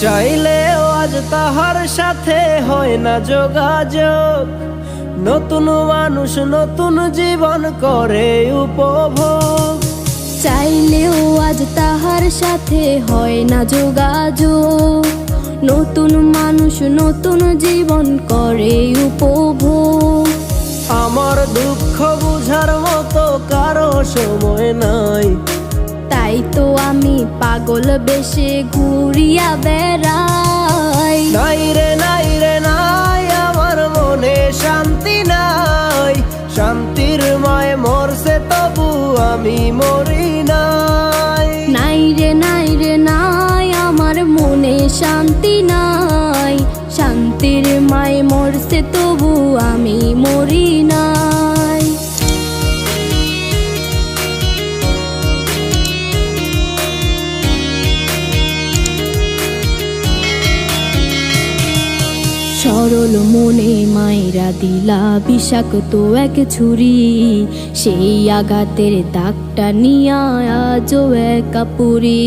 চাইলেও আজ তাহার সাথে হয় না যোগাযোগ। নতুন মানুষ নতুন জীবন করে উপভোগ। চাইলেও আজ তাহার সাথে হয় না যোগাযোগ। নতুন মানুষ নতুন জীবন করে উপভোগ। আমার দুঃখ বুঝার মতো কারো সময় নাই, তাই তো আমি পাগল বেশে ঘুরিয়া বেড়াই। নাই রে নাই রে নাই, আমার মনে শান্তি নাই। শান্তির মায় মরছে তবু আমি মরি নাই। নাই রে নাই রে নাই, আমার মনে শান্তি নাই। শান্তির মায় মরছে তবু আমি মরি নাই। সরল মনে মায়েরা দিলা বিষাক্ত এক ছুরি। সেই আঘাতের দাগটা নিয়া আজও একা পুরি।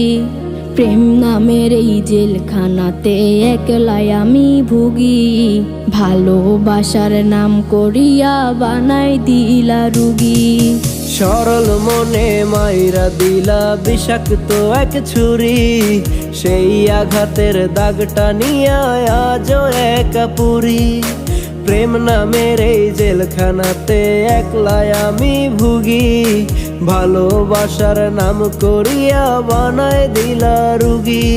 প্রেম নামের এই জেলখানাতে একলাই আমি ভুগি। ভালোবাসার নাম করিয়া বানাই দিলা রুগী। সরল মনে মাইরা দিলা বিষাক্ত এক ছুরি। সেই আঘাতের দাগটা নিয়া আজও একা পুরি। প্রেম নামের এই জেলখানাতে একলাই আমি ভুগি। ভালোবাসার নাম করিয়া বানায় দিলা রুগী।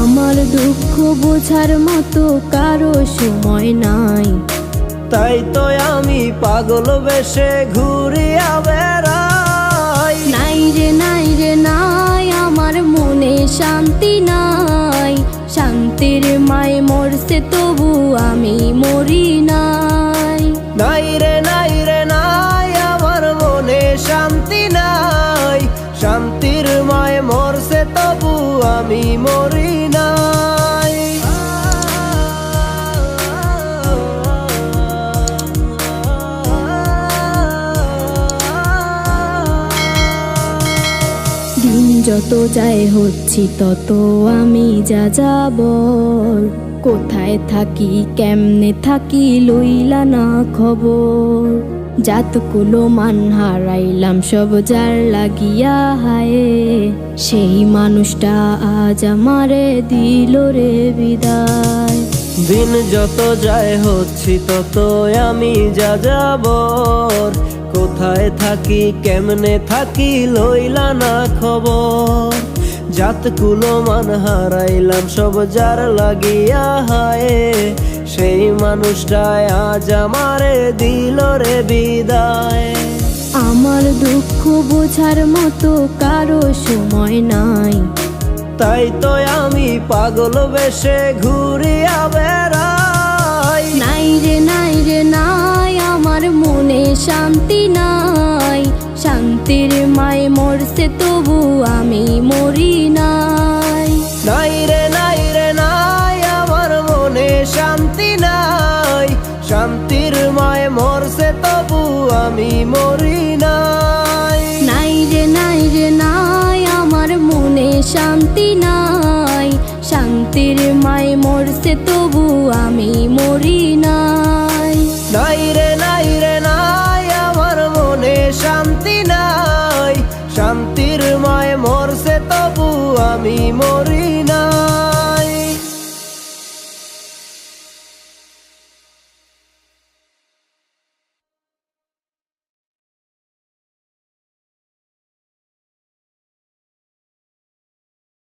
আমার দুঃখ বোঝার মতো কারো সময় নাই, তাই তো আমি পাগল বেশে ঘুরিয়া বেড়াই। নাই রে নাই রে নাই, আমার মনে শান্তি নাই। শান্তির মায় মরছে তবু আমি মরি নাই। নাই রে নাই রে নাই, আমার মনে শান্তি নাই। শান্তির মায় মরছে তবু আমি মরি নাই। দিন যত যায় হচ্ছি তত আমি যা যাবর। কোথায় থাকি কেমনে থাকি লইলা না খবর। জাতকুলো মান হারাইলাম সব যার লাগিয়া হায়। সেই মানুষটা আজ আমারে দিল রে বিদায়। দিন যত যায় হচ্ছি তত আমি যা যাবর। কোথায় থাকি কেমনে থাকি লইলা না খবর। জাতকুলো মান হারাইলাম সব যার লাগিয়া হায়। সেই মানুষটাই আজ আমারে দিল রে বিদায়। আমার দুঃখ বোঝার মতো কারো সময় নাই, তাই তো আমি পাগল বেশে ঘুরিয়া বেড়াই। নাই রে নাই রে নাই, আমার মনে শান্তি নাই। শান্তির মায় মরছে তবু আমি মরি নাই। নাই রে নাই রে নাই, আমার মনে শান্তি নাই। শান্তির মায় মরছে তবু আমি মরি নাই। নাই রে নাই রে নাই, আমার মনে শান্তি নাই। শান্তির মায় মরছে তবু আমি মরি নাই। নাই রে নাই রে নাই, আমার মনে শান্তি নাই। শান্তির মায় মরছে তবু আমি মরি